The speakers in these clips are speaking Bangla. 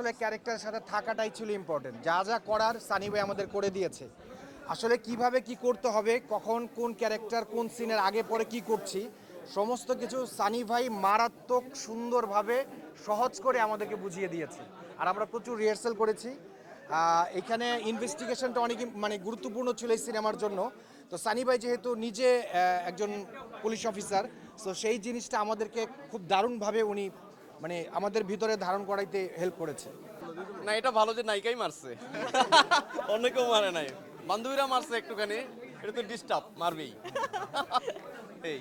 আসলে ক্যারেক্টারের সাথে থাকাটাই ছিল ইম্পর্টেন্ট। যা যা করার সানি ভাই আমাদের করে দিয়েছে। আসলে কিভাবে কি করতে হবে, কখন কোন ক্যারেক্টার কোন সিনের আগে পরে কি করছি, সমস্ত কিছু সানি ভাই মারাত্মক সুন্দরভাবে সহজ করে আমাদেরকে বুঝিয়ে দিয়েছে। আর আমরা প্রচুর রিহার্সাল করেছি। এখানে ইনভেস্টিগেশনটা অনেক মানে গুরুত্বপূর্ণ ছিল এই সিনেমার জন্য। তো সানি ভাই যেহেতু নিজে একজন পুলিশ অফিসার, তো সেই জিনিসটা আমাদেরকে খুব দারুণভাবে উনি মানে আমাদের ভিতরে ধারণ করাইতে হেল্প করেছে। না, এটা ভালো যে নায়িকাই মারছে, অন্য কেউ মারে নাই। বান্ধবীরা মারছে একটুখানি, এটা তো ডিস্টার্ব, মারবেই। এই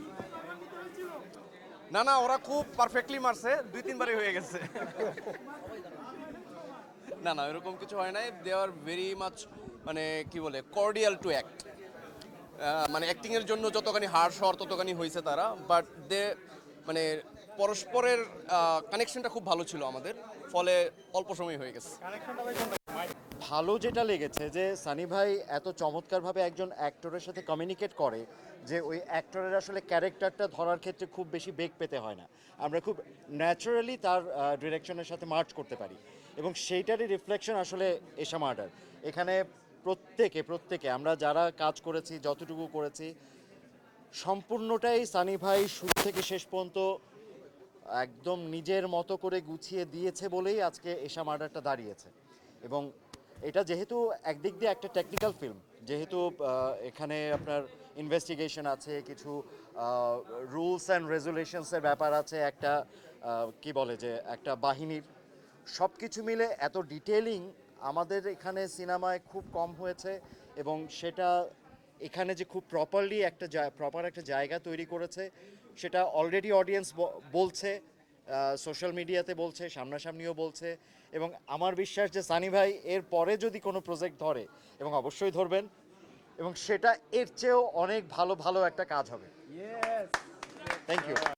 না না, ওরা খুব পারফেক্টলি মারছে, 2-3 বারই হয়ে গেছে। না না, এরকম কিছু হয় নাই। দে আর ভেরি মাচ, মানে কি বলে, কর্ডিয়াল টু অ্যাক্ট। মানে অ্যাক্টিং এর জন্য যতখানি হার্শ হওয়ার ততখানি হয়েছে তারা, বাট দে মানে পরস্পরের কানেকশনটা খুব ভালো ছিল আমাদের, ফলে অল্প সময় হয়ে গেছে। ভালো যেটা লেগেছে যে সানি ভাই এত চমৎকারভাবে একজন অ্যাক্টরের সাথে কমিউনিকেট করে যে ওই অ্যাক্টরের আসলে ক্যারেক্টারটা ধরার ক্ষেত্রে খুব বেশি বেগ পেতে হয় না, আমরা খুব ন্যাচারালি তার ডিরেকশনের সাথে মার্চ করতে পারি এবং সেইটারই রিফ্লেকশন আসলে এশা মার্ডার। এখানে প্রত্যেকে আমরা যারা কাজ করেছি, যতটুকু করেছি, সম্পূর্ণটাই সানি ভাই শুরু থেকে শেষ পর্যন্ত একদম নিজের মতো করে গুছিয়ে দিয়েছে বলেই আজকে এশা মার্ডারটা দাঁড়িয়েছে। এবং এটা যেহেতু একদিক দিয়ে একটা টেকনিক্যাল ফিল্ম, যেহেতু এখানে আপনার ইনভেস্টিগেশন আছে, কিছু রুলস অ্যান্ড রেজুলেশনসের ব্যাপার আছে, একটা কি বলে যে একটা বাহিনীর, সব কিছু মিলে এত ডিটেলিং আমাদের এখানে সিনেমায় খুব কম হয়েছে। এবং সেটা এখানে যে খুব প্রপারলি প্রপার একটা জায়গা তৈরি করেছে, সেটা অলরেডি অডিয়েন্স বলছে, সোশ্যাল মিডিয়াতে বলছে, সামনাসামনিও বলছে। এবং আমার বিশ্বাস যে সানি ভাই এর পরে যদি কোনো প্রজেক্ট ধরে, এবং অবশ্যই ধরবেন, এবং সেটা এর চেয়েও অনেক ভালো ভালো একটা কাজ হবে। Thank you.